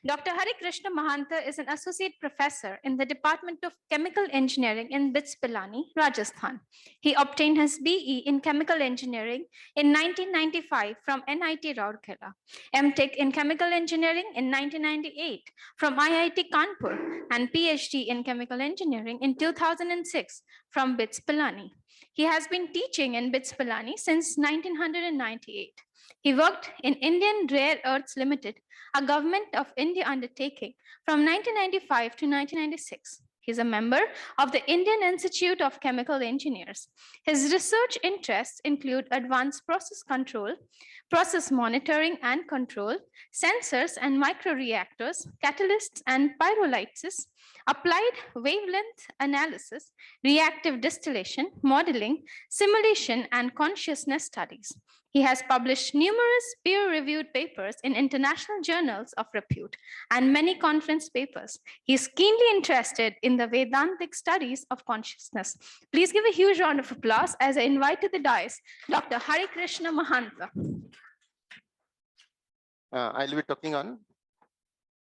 Dr. Hare Krishna Mohanta is an associate professor in the Department of Chemical Engineering in BITS Pilani, Rajasthan. He obtained his BE in Chemical Engineering in 1995 from NIT Rourkela, MTech in Chemical Engineering in 1998 from IIT Kanpur, and PhD in Chemical Engineering in 2006 from BITS Pilani. He has been teaching in BITS Pilani since 1998. He worked in Indian Rare Earths Limited, a Government of India undertaking, from 1995 to 1996. He is a member of the Indian Institute of Chemical Engineers. His research interests include advanced process control, process monitoring and control, sensors and microreactors, catalysts and pyrolysis, applied wavelength analysis, reactive distillation, modeling, simulation, and consciousness studies. He has published numerous peer-reviewed papers in international journals of repute and many conference papers. He is keenly interested in the Vedantic studies of consciousness. Please give a huge round of applause as I invite to the dais Dr. Hare Krishna Mohanta. I'll be talking on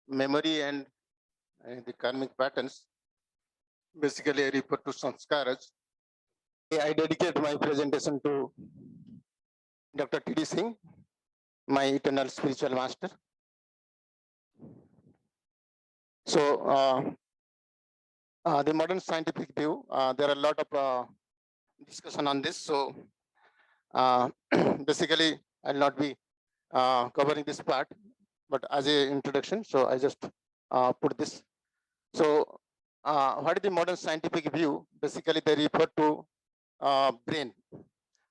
memory and the karmic patterns. Basically, I refer to Samskaras. I dedicate my presentation to Dr. T.D. Singh, my eternal spiritual master. So, the modern scientific view, there are a lot of discussion on this. So, basically, I'll not be covering this part, but as an introduction, so I just put this. So, what is the modern scientific view? Basically, they refer to brain.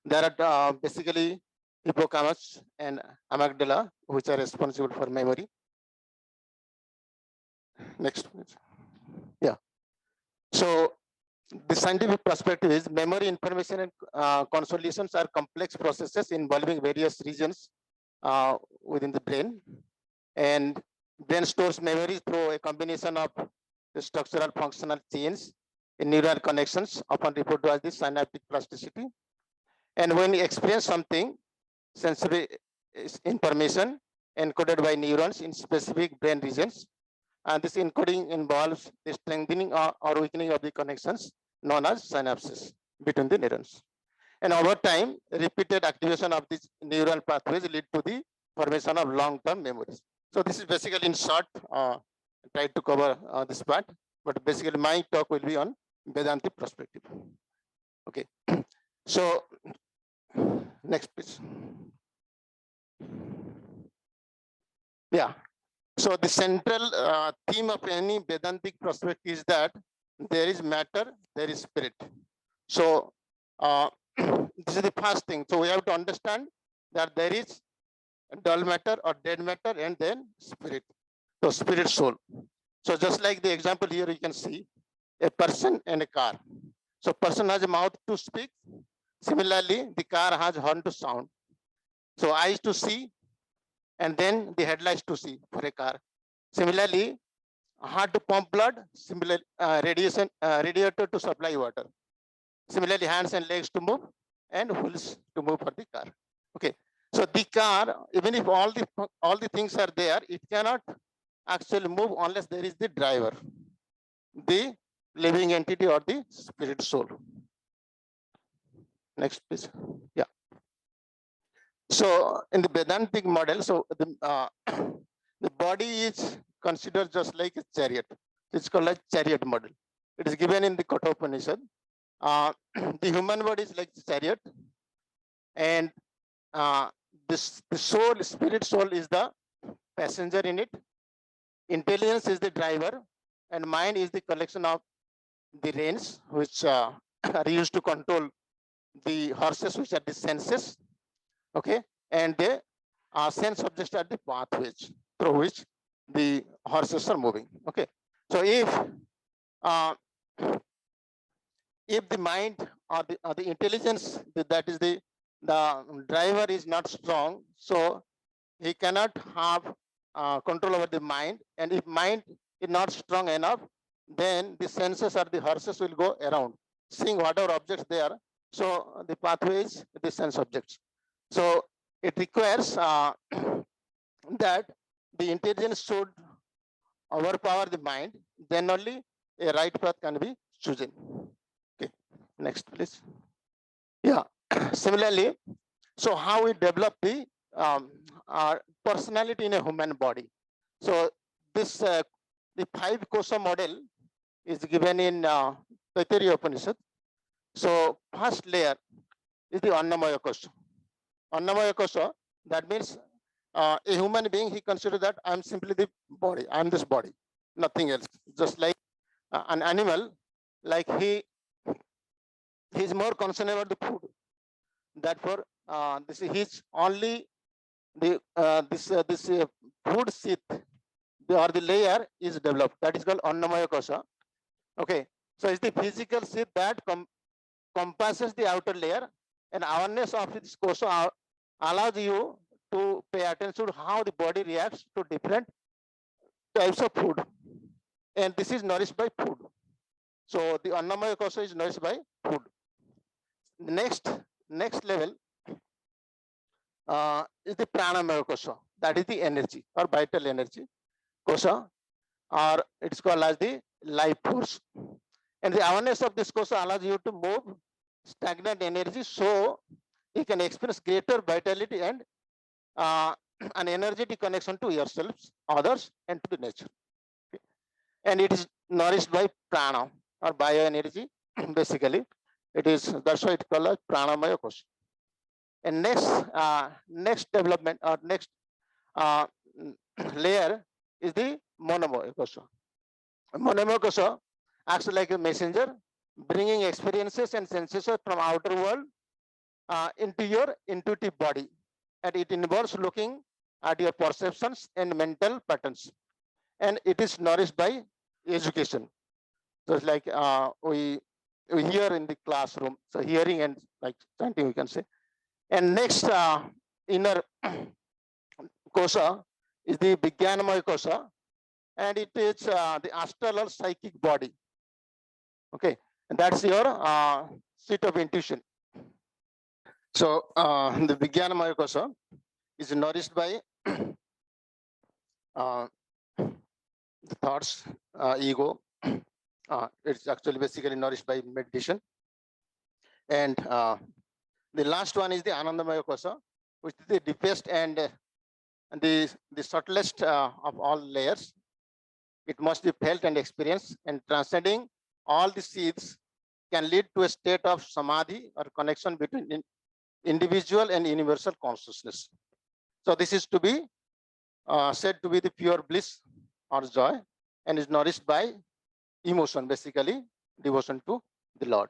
There are basically hippocampus and amygdala, which are responsible for memory. Next, please. Yeah. So the scientific perspective is memory, information, and consolidations are complex processes involving various regions within the brain. And brain stores memory through a combination of the structural functional chains in neural connections, often referred to as the synaptic plasticity. And when you experience something, sensory information encoded by neurons in specific brain regions. And this encoding involves the strengthening or weakening of the connections known as synapses between the neurons. And over time, repeated activation of these neural pathways lead to the formation of long-term memories. So this is basically in short, try to cover this part, but basically my talk will be on Vedantic perspective. Okay, so next please. Yeah, so the central theme of any Vedantic perspective is that there is matter, there is spirit. So this is the first thing. So we have to understand that there is dull matter or dead matter and then spirit. So spirit, soul. So just like the example here, you can see a person and a car. So person has a mouth to speak. Similarly, the car has horn to sound. So eyes to see, and then the headlights to see for a car. Similarly, heart to pump blood, similarly radiator to supply water. Similarly, hands and legs to move, and wheels to move for the car. Okay, so the car, even if all the things are there, it cannot actually move unless there is the driver, the living entity or the spirit soul. Next, please. Yeah. So in the Vedantic model, so the body is considered just like a chariot. It's called a chariot model. It is given in the Kathopanishad. The human body is like the chariot, and the soul, spirit soul is the passenger in it. Intelligence is the driver, and mind is the collection of the reins, which are used to control the horses, which are the senses. Okay, and the sense objects are the pathways through which the horses are moving. Okay, so if the mind or the intelligence, that is the driver is not strong, so he cannot have control over the mind. And if mind is not strong enough, then the senses or the horses will go around, seeing whatever objects they are. So the pathway is the sense objects. So it requires that the intelligence should overpower the mind, then only a right path can be chosen. Okay, next please. Yeah, similarly, so how we develop the personality in a human body. So this the 5 kosha model is given in Taittiriya Upanishad. So first layer is the Annamaya kosha. Annamaya kosha, that means a human being, he considers that I'm simply the body, I'm this body, nothing else. Just like an animal, like he's more concerned about the food. Therefore, this is his only the this food sheath or the layer is developed. That is called Annamaya kosha. Okay, so it's the physical sheath that compasses the outer layer, and awareness of this kosha allows you to pay attention to how the body reacts to different types of food, and this is nourished by food. So the Annamaya kosha is nourished by food. Next level is the Pranamaya kosha. That is the energy or vital energy kosha, or it's called as the life force. And the awareness of this kosha allows you to move stagnant energy, so you can experience greater vitality and an energetic connection to yourselves, others, and to the nature. Okay. And it is nourished by prana or bioenergy. Basically, it is, that's why it's called as pranamaya kosha. And next development or next uh, layer is the monomaya kosha. Monomaya kosha acts like a messenger, bringing experiences and sensations from outer world into your intuitive body, and it involves looking at your perceptions and mental patterns, and it is nourished by education. So it's like we hear in the classroom, so hearing and like chanting, we can say. And next inner kosha is the Vijnanamaya kosha, and it is the astral or psychic body. Okay, and that's your seat of intuition. So the Vijnanamaya kosha is nourished by the thoughts, ego. It's actually basically nourished by meditation. And the last one is the Anandamaya kosha, which is the deepest and the subtlest of all layers. It must be felt and experienced, and transcending all the seeds can lead to a state of samadhi or connection between individual and universal consciousness. So this is to be said to be the pure bliss or joy, and is nourished by emotion, basically devotion to the Lord.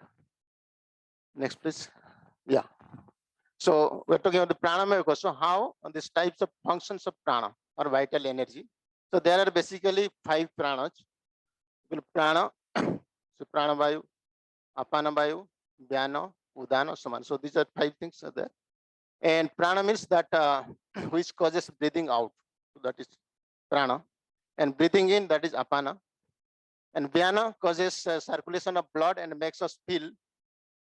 Next, please. Yeah. So we're talking about the pranamaya kosha, how these types of functions of prana or vital energy. So there are basically 5 pranas. Prana, so pranavayu, apanavayu, vyana, udana, samana. So these are 5 things are there. And prana means that which causes breathing out. So that is prana. And breathing in, that is apana. And vyana causes circulation of blood and makes us feel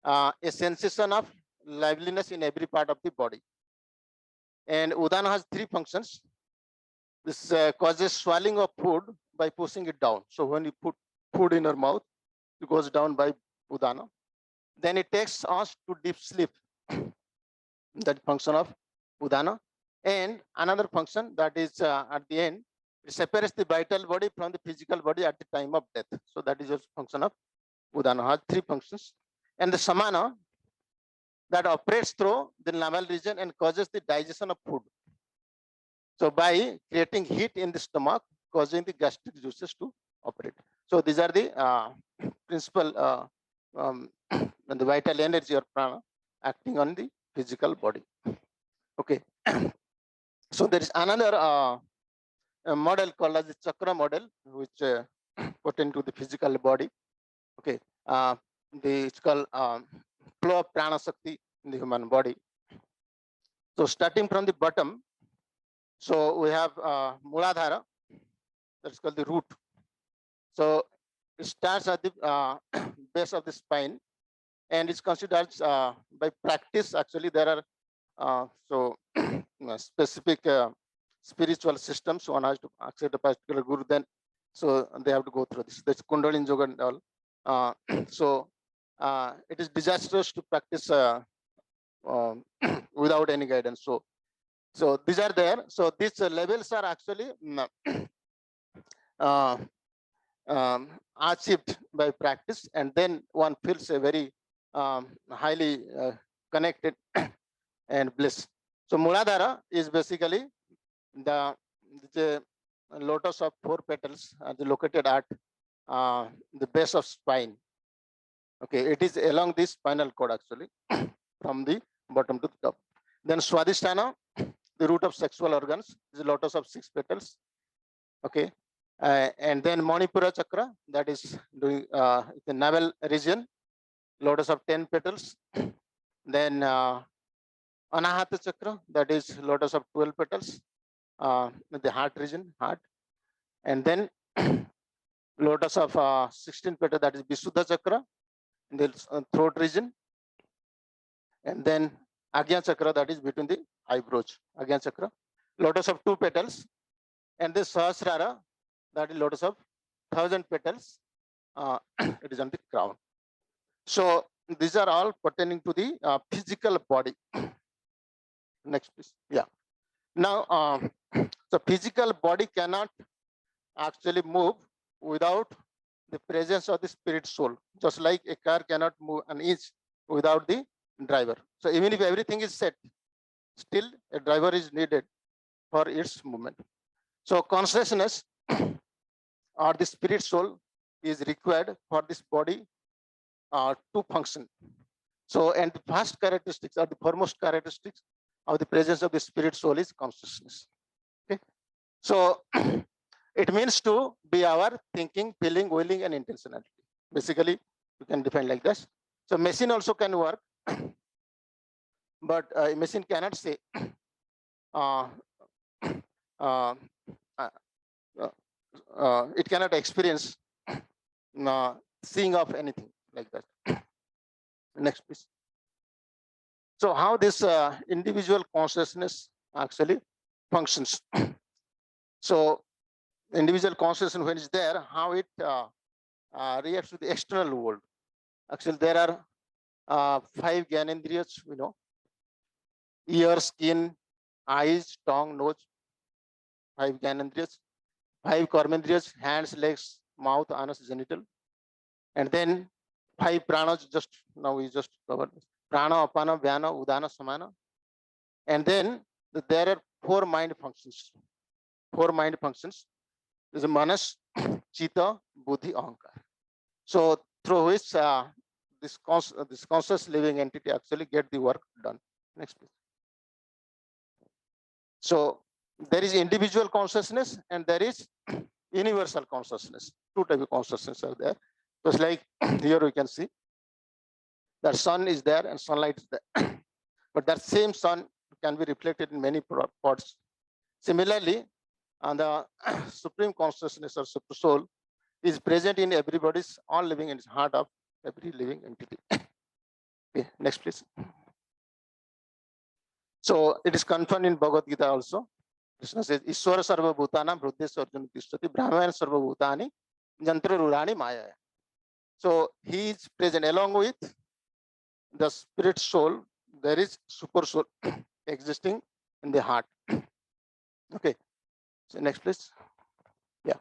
a sensation of liveliness in every part of the body. And udana has 3 functions. This causes swallowing of food by pushing it down. So when you put food in your mouth, it goes down by udana. Then it takes us to deep sleep. That function of udana. And another function that is at the end, it separates the vital body from the physical body at the time of death. So that is a function of udana. Has 3 functions. And the samana that operates through the navel region and causes the digestion of food. So by creating heat in the stomach, causing the gastric juices to operate. So these are the principal the vital energy or prana acting on the physical body. Okay. So there is another model called as the chakra model, which pertain to the physical body. Okay. It's called flow of prana shakti in the human body. So starting from the bottom, so we have Muladhara, that's called the root. So it starts at the base of the spine, and it's considered by practice. Actually, there are specific spiritual systems. One has to accept a particular guru, then So they have to go through this. That's Kundalini Yoga and all. So it is disastrous to practice without any guidance. So these are there. So these levels are actually achieved by practice, and then one feels a very highly connected and bliss. So Muladhara is basically the lotus of 4 petals located at the base of spine. Okay, it is along this spinal cord actually, from the bottom to the top. Then Swadhisthana, the root of sexual organs, is a lotus of 6 petals. Okay, and then Manipura chakra, that is doing the navel region, lotus of 10 petals. Then Anahata chakra, that is lotus of 12 petals, the heart region, heart. And then lotus of 16 petals, that is Visuddha chakra, in the throat region. And then Agnya chakra, that is between the eyebrows, Agnya chakra, lotus of 2 petals. And this Sahasrara, that is lotus of 1000 petals, it is on the crown. So these are all pertaining to the physical body. Next, please. Yeah. Now, the physical body cannot actually move without the presence of the spirit soul, just like a car cannot move an inch without the driver. So even if everything is set, still a driver is needed for its movement. So consciousness or the spirit soul is required for this body to function. So, and the first characteristics or the foremost characteristics of the presence of the spirit soul is consciousness. Okay, so it means to be our thinking, feeling, willing, and intentionality. Basically, you can define like this. So machine also can work, but a machine cannot say it cannot experience seeing of anything like that. Next, please. So how this individual consciousness actually functions. So individual consciousness, when it's there, how it reacts to the external world. Actually, there are 5 gyanendriyas, ear, skin, eyes, tongue, nose, 5 gyanendriyas, 5 karmendriyas, hands, legs, mouth, anus, genital, and then 5 pranas. Just now we just covered prana, apana, vyana, udana, samana, and then there are 4 mind functions. 4 mind functions. There's a manas, chitta, buddhi, ahankar. So through which this conscious living entity actually get the work done. Next, please. So there is individual consciousness and there is universal consciousness. 2 types of consciousness are there. Just like here we can see that sun is there and sunlight is there. But that same sun can be reflected in many parts. Similarly, and the supreme consciousness or super soul is present in everybody's, all living in the heart of every living entity. Okay, next, please. So it is confirmed in Bhagavad Gita also. Krishna says, Ishwara sarva bhutana vruddhesya arjuna tishtati brahmana sarva bhutani jantra rurani maya. So he is present along with the spirit soul. There is super soul existing in the heart. Okay. So next, please. Yeah.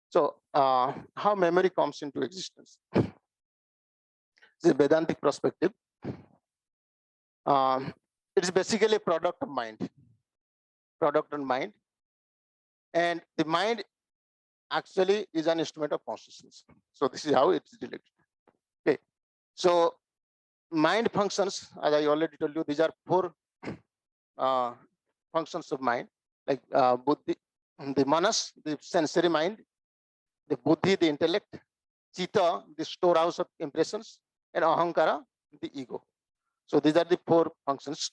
So how memory comes into existence? This is Vedantic perspective. It is basically a product of mind. Product of mind. And the mind actually is an instrument of consciousness. So this is how it is related. Okay. So mind functions, as I already told you, these are 4 functions of mind, like buddhi, the manas, the sensory mind, the buddhi, the intellect, chitta, the storehouse of impressions, and ahankara, the ego. So these are the 4 functions.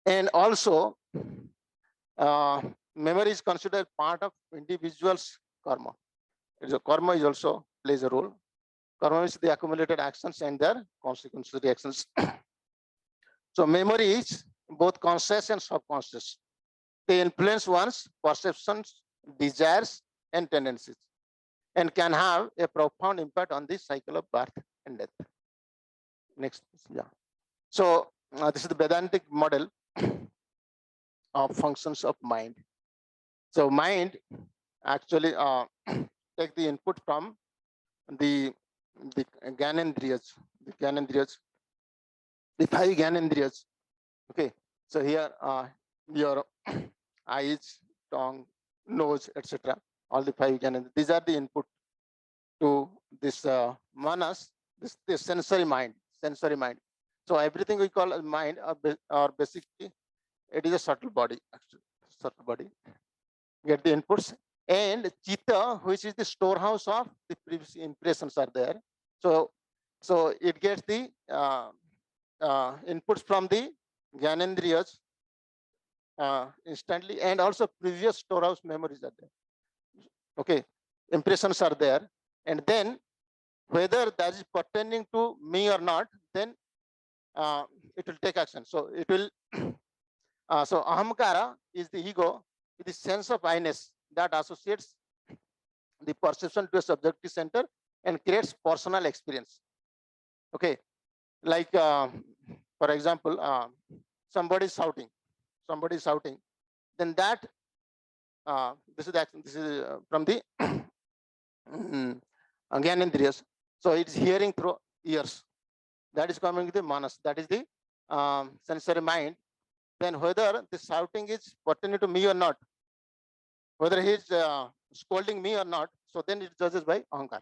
And also, memory is considered part of individual's karma. Karma is also plays a role. Karma is the accumulated actions and their consequential reactions. So memory is both conscious and subconscious. They influence one's perceptions, desires, and tendencies, and can have a profound impact on the cycle of birth and death. Next, yeah. So this is the Vedantic model of functions of mind. So mind actually take the input from the Gyanendriyas, the 5 Gyanendriyas. Okay, so here your eyes, tongue, nose, etc. All the 5 Gyanendriyas. These are the input to this manas, this sensory mind. So everything we call a mind or basically it is a subtle body, actually, subtle body. Get the inputs, and chitta, which is the storehouse of the previous impressions, are there. So it gets the inputs from the Gyanendriyas instantly, and also previous storehouse memories are there. Okay, impressions are there, and then whether that is pertaining to me or not, then it will take action. So it will. So ahamkara is the ego, the sense of I-ness that associates the perception to a subjective center and creates personal experience. Okay, like for example, somebody is shouting, then that this is from the Gyanendriyas. So it's hearing through ears. That is coming to the manas. That is the sensory mind. Then whether the shouting is pertaining to me or not, whether he is scolding me or not, so then it judges by ahankar.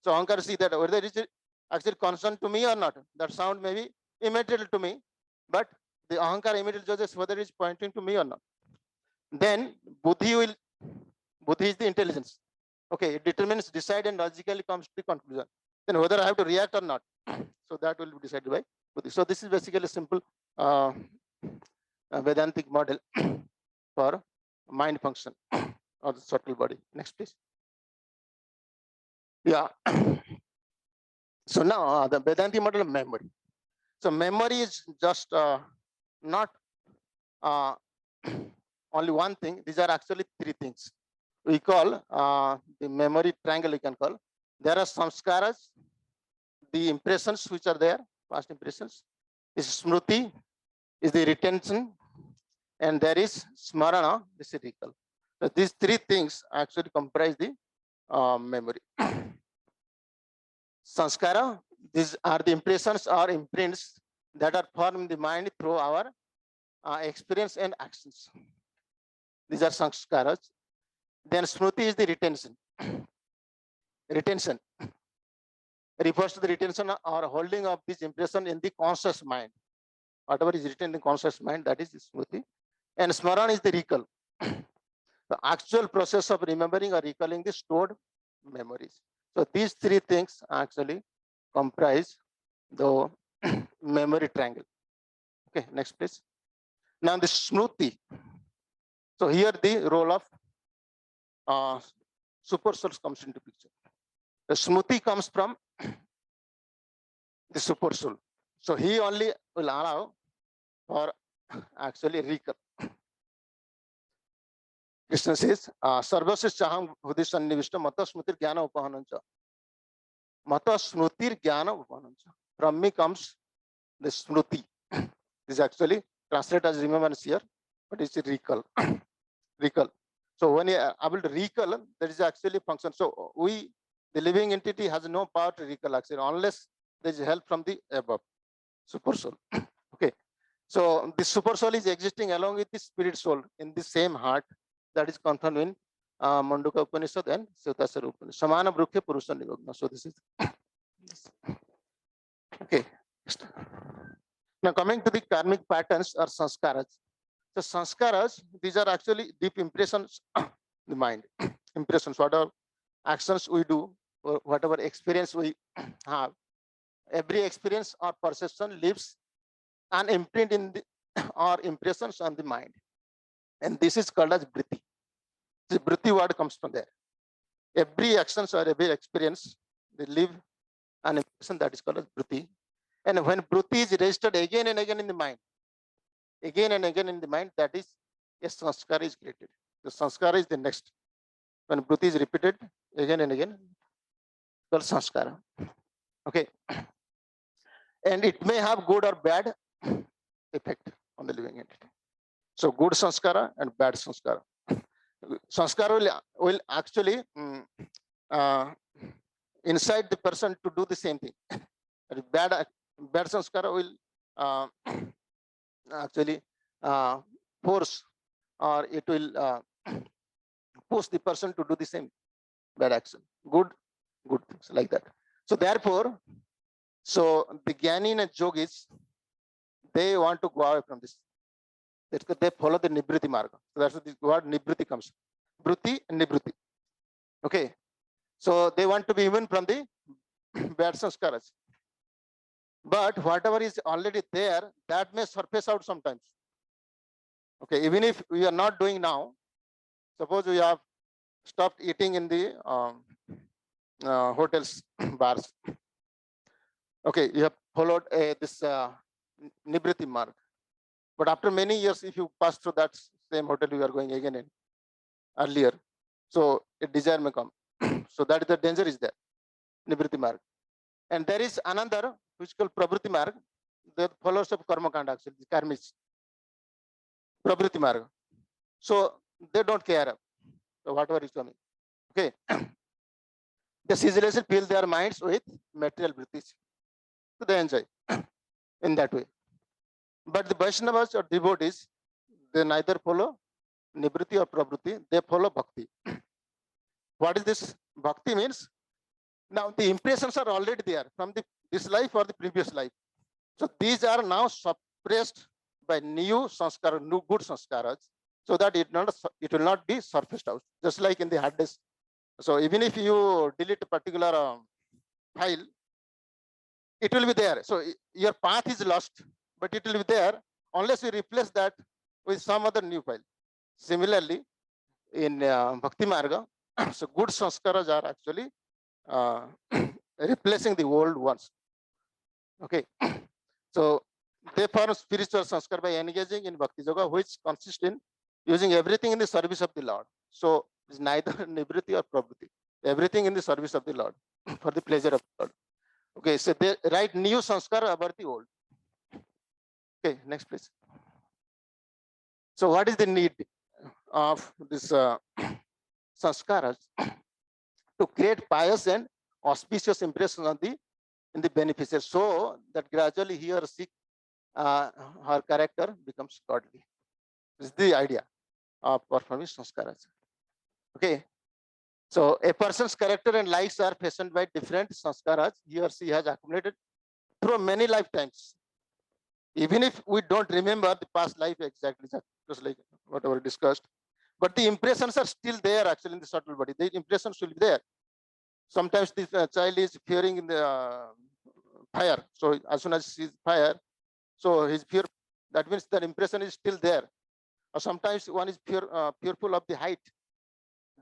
So ahankar see that whether it is actually concerned to me or not. That sound may be immaterial to me, but the ahankar immediately judges whether it is pointing to me or not. Then buddhi is the intelligence. Okay, it determines, decide, and logically comes to the conclusion. Then whether I have to react or not, so that will be decided by buddhi. So this is basically a simple Vedantic model for mind function or the subtle body. Next, please. Yeah. So now the Vedantic model of memory. So memory is just not only one thing. These are actually 3 things. We call the memory triangle. We can call. There are samskaras, the impressions which are there, past impressions. Is smruti, is the retention, and there is smarana, this is recall. So these 3 things actually comprise the memory. Sanskara, these are the impressions or imprints that are formed in the mind through our experience and actions. These are sanskaras. Then smruti is the retention. Retention refers to the retention or holding of this impression in the conscious mind. Whatever is written in the conscious mind, that is smruti. And smaran is the recall. The actual process of remembering or recalling the stored memories. So these 3 things actually comprise the memory triangle. Okay, next please. Now the smruti. So here the role of super soul comes into picture. The smruti comes from the super soul. So he only will allow for actually recall. Krishna says, Sarvasya Chaham Hudi Sannivishta Mata Smrutir Jnana Upahanancha. Mata Smrutir Jnana Upahanancha. From me comes the Smruti. This is actually translated as remembrance here, but it's a recall. Recall. So when you are able to recall, there is actually function. So we, the living entity, has no power to recall actually, unless there is help from the above, super soul. Okay. So the super soul is existing along with the spirit soul in the same heart. That is confirmed in Manduka Upanishad and Sutasara Upanishad. Samana Brukhe Purusha Nivagna. So this is okay. Now coming to the karmic patterns or sanskaras. So sanskaras, these are actually deep impressions the mind. Impressions, whatever actions we do, or whatever experience we have. Every experience or perception leaves an imprint in the or impressions on the mind. And this is called as vritti. The vritti word comes from there. Every actions or every experience, they leave an impression that is called as vritti. And when vritti is registered again and again in the mind, that is a sanskara is created. The sanskara is the next. when Bruti is repeated again and again, called Samskara. Okay. And it may have good or bad effect on the living entity. So good Samskara and bad Samskara. Samskara will actually incite the person to do the same thing. Bad Samskara will actually force, or it will push the person to do the same bad action. Good things like that. So therefore, so the Jnani and Yogis, they want to go away from this. They follow the Nibriti Marga. So that's what the word Nibriti comes. Bruti and Nibriti. Okay. So they want to be even from the bad sanskaras. But whatever is already there, that may surface out sometimes. Okay. Even if we are not doing now, suppose we have stopped eating in the hotels, bars. Okay, you have followed this Nibriti mark. But after many years, if you pass through that same hotel you are going again and earlier, so a desire may come. So that is the danger is there, Nibriti mark. And there is another which is called Prabhuti mark, the followers of Karma Kanda, actually, the Karmics. Prabhuti mark. So they don't care. So whatever is coming. Okay. The ceaselessly fill their minds with material vrittis. So they enjoy in that way. But the Vaishnavas or devotees, they neither follow Nibriti or Prabhuti, they follow Bhakti. What is this? Bhakti means, now the impressions are already there from this life or the previous life. So these are now suppressed by new sanskara, new good sanskaras, so that it will not be surfaced out, just like in the hard disk. So even if you delete a particular file, it will be there. So your path is lost, but it will be there unless you replace that with some other new file. Similarly, in Bhakti Marga, so good sanskaras are actually replacing the old ones. Okay. So they form spiritual sanskar by engaging in Bhakti Yoga, which consists in using everything in the service of the Lord. So it's neither Nibriti or Prabhuti. Everything in the service of the Lord for the pleasure of the Lord. Okay, so they write new sanskar about the old. Okay, next please. So what is the need of this sanskaras? To create pious and auspicious impressions on in the beneficiary, so that gradually he or she, her character becomes godly. This is the idea of performing sanskaras. Okay. So a person's character and likes are fashioned by different sanskaras he or she has accumulated through many lifetimes. Even if we don't remember the past life exactly, just like whatever discussed, but the impressions are still there actually in the subtle body. The impressions will be there. Sometimes this child is fearing in the fire. So as soon as he sees fire, so his fear, that means the impression is still there. Or sometimes one is fearful of the height,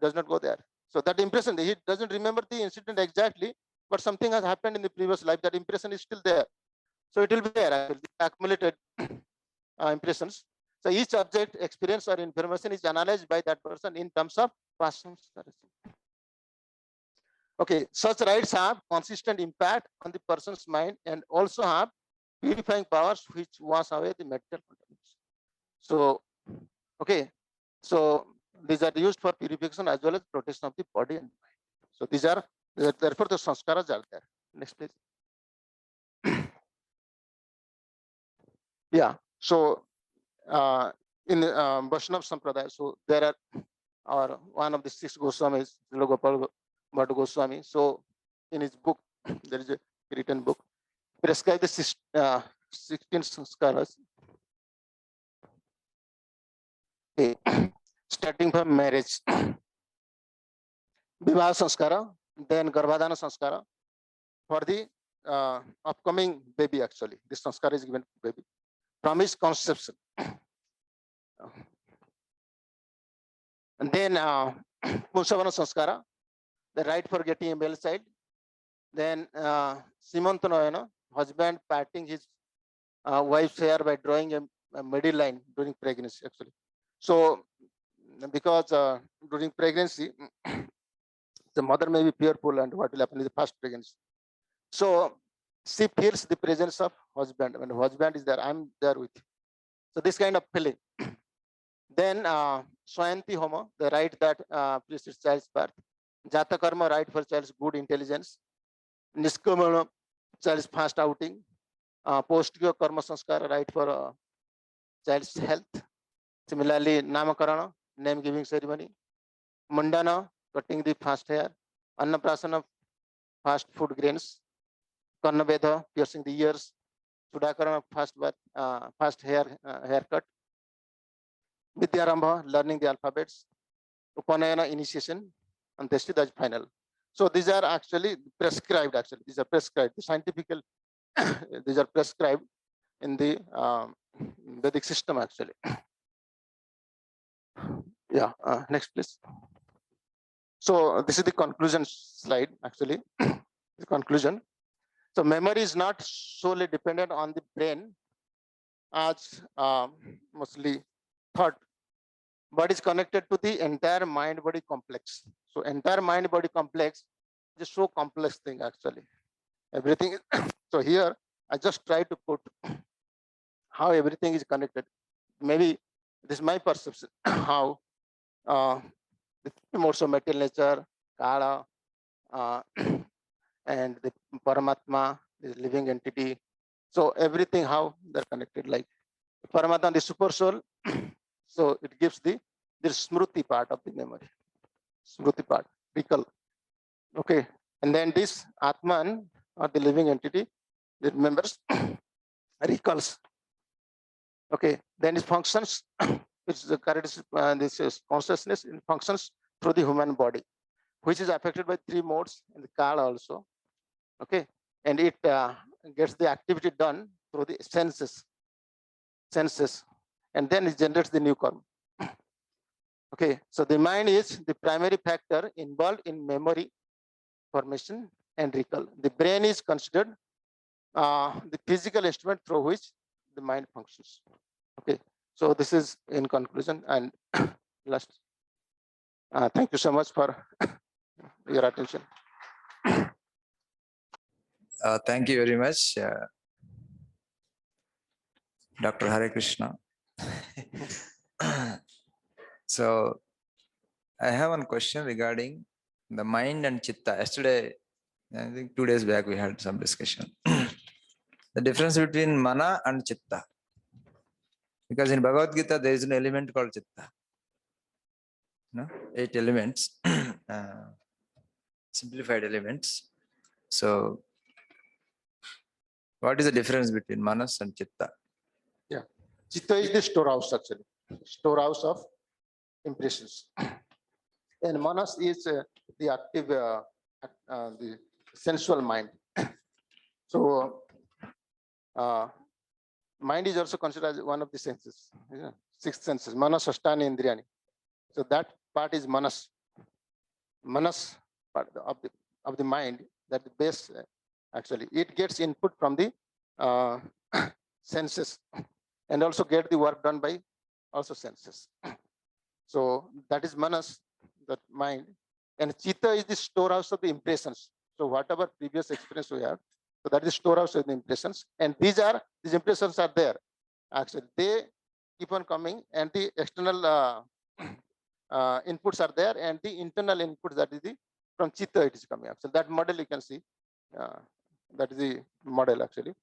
does not go there. So that impression, he doesn't remember the incident exactly, but something has happened in the previous life. That impression is still there. So it will be there, actually, accumulated impressions. So each object, experience, or information is analyzed by that person in terms of past sanskaras. Okay, such rites have consistent impact on the person's mind and also have purifying powers which wash away the material contaminants. So, okay, so these are used for purification as well as protection of the body and mind. So these are, therefore the sanskaras are there. Next please. Yeah, so in Vaishnava Sampradaya, so there are one of the 6 Goswamis, Gopal Bhatta Goswami. So in his book, there is a written book, prescribe the 16 sanskaras. Okay. Starting from marriage, Vivaha Sanskara, then Garbhadana Sanskara for the upcoming baby actually. This sanskara is given to baby from his conception. And then Punsavana Sanskara, the right for getting a male child. Then Simantanoyana, husband parting his wife's hair by drawing a middle line during pregnancy actually. So because during pregnancy, The mother may be fearful, and what will happen is the first pregnancy. So she feels the presence of husband. When husband is there, I'm there with you. So this kind of feeling. Then Swayanti Homa, the rite that precedes child's birth. Jata Karma, rite for child's good intelligence. Niskamana, child's fast outing. Postyo Karma Sanskara, rite for child's health. Similarly, Namakarana, name giving ceremony. Mundana, cutting the fast hair. Annaprasana, fast food grains. Karnaveda, piercing the ears. Sudakarana, fast haircut. Vidyarambha, learning the alphabets. Upanayana, initiation. And Testi, that's final. So these are actually prescribed, These are prescribed. The scientific, these are prescribed in the Vedic system, actually. Yeah, next, please. So this is the conclusion slide, actually. The conclusion. So memory is not solely dependent on the brain as mostly thought, but is connected to the entire mind-body complex. So entire mind-body complex is so complex thing, actually. Everything is so here I just try to put how everything is connected. Maybe this is my perception how the modes of material nature, Kala, and the Paramatma, the living entity. So everything how they're connected, like Paramatma, the super soul. So it gives the smruti part of the memory. Smruti part, recall. Okay. And then this Atman or the living entity, it remembers, recalls. Okay. Then it functions, which is the characteristic, this is consciousness, it functions through the human body, which is affected by three modes in the Kala also. Okay. And it gets the activity done through the senses. And then it generates the new karma. Okay. So the mind is the primary factor involved in memory formation and recall. The brain is considered the physical instrument through which the mind functions. Okay. So this is in conclusion and last. Thank you so much for your attention. Thank you very much, Dr. Hare Krishna. So I have one question regarding the mind and chitta. Yesterday, I think 2 days back, we had some discussion. The difference between mana and chitta. Because in Bhagavad Gita, there is an element called chitta. No? 8 elements, simplified elements. So what is the difference between manas and chitta? Yeah. Chitta is the storehouse, actually. Storehouse of impressions. And manas is the active, the sensual mind. So mind is also considered as one of the senses, 6 senses, manas, ashtani, indriyani. So that part is manas. Manas part of the mind, that the base, actually, it gets input from the senses and also get the work done by also senses. So that is manas, that mind. And chitta is the storehouse of the impressions. So whatever previous experience we have, so that is storehouse of the impressions. And these impressions are there. Actually, they keep on coming, and the external inputs are there, and the internal inputs, that is the from chitta it is coming. So that model you can see, that is the model actually.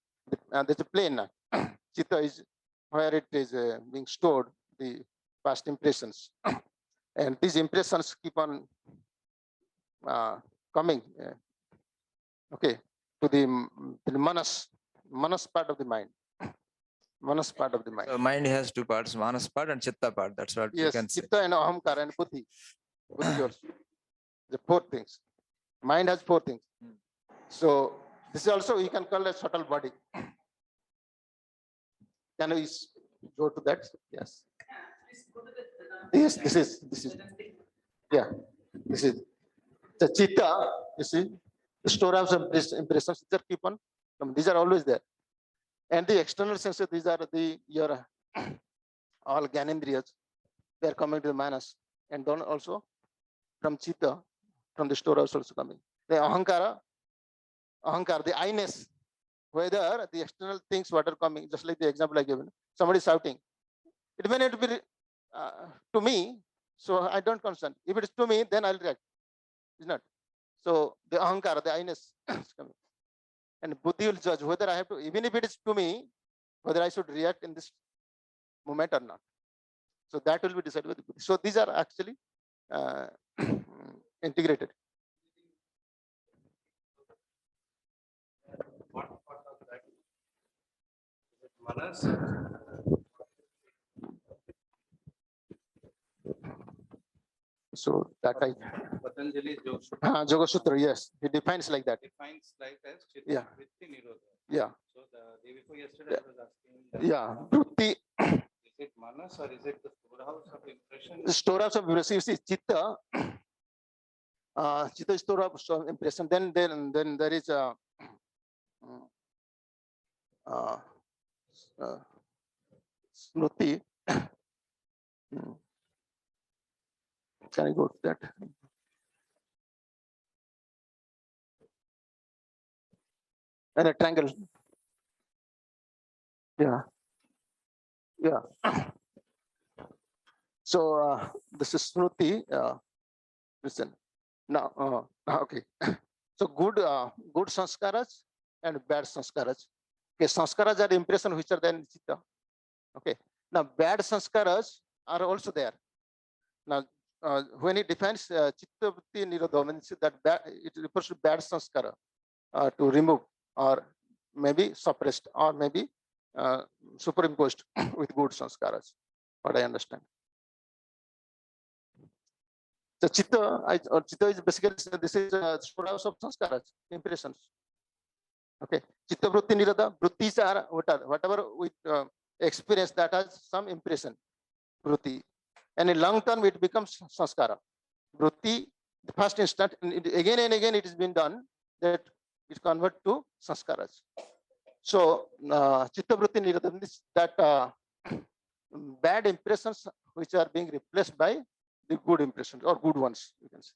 There's a plane. Chitta is where it is being stored, the past impressions. And these impressions keep on coming, okay, to the manas part of the mind. Manas part of the mind. So mind has 2 parts, manas part and chitta part. That's what you can say. Chitta and ahamkara and buddhi. Buddhi also. The 4 things. Mind has 4 things. So this is also, you can call a subtle body. Can we go to that? Yes. Yes, this is. Yeah, this is the chitta. You see, the storehouse of impressions that keep on. These are always there. And the external senses, these are your all gyanendriyas. They are coming to the manas, and then also from chitta, from the storehouse also coming. The ahankara, the I-ness, whether the external things what are coming, just like the example I given, somebody shouting, it may not be to me, so I don't concern. If it is to me, then I'll react. Is not. So the ahankara, the I-ness is coming. And buddhi will judge whether I have to, even if it is to me, whether I should react in this moment or not. So that will be decided by the buddhi. So these are actually integrated. What part of that? Is it manas? So that I Patanjali's Yoga Sutra, yes, he defines like that. defines like as chitta Yeah. vritti nirodha. Yeah, So the day before yesterday, I was asking, that, yeah. Vritti, is it manas or is it the storehouse of impression? the storehouse of impression. You see, chitta, chitta is storehouse of impression. Then there is a smriti. Can I go to that? And a triangle. Yeah. Yeah. So this is smriti. Listen. Now, okay. So good sanskaras and bad sanskaras. Okay, sanskaras are impression which are there in chitta. Okay. Now bad sanskaras are also there. Now when it defines chitta vritti nirodha, means that it refers to bad sanskara to remove or maybe suppressed or maybe superimposed with good sanskaras. What I understand. So chitta, chitta is basically, this is storehouse of sanskaras, impressions. Okay, chitta vritti nirodha, vrittis are whatever we experience that has some impression, vritti, and in long term it becomes sanskara. Vritti, the first instant, and again and again it has been done that it convert to sanskaras. So chitta vritti nirodha means that bad impressions which are being replaced by the good impressions or good ones, you can say.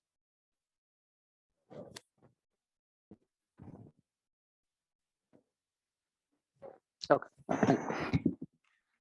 Okay.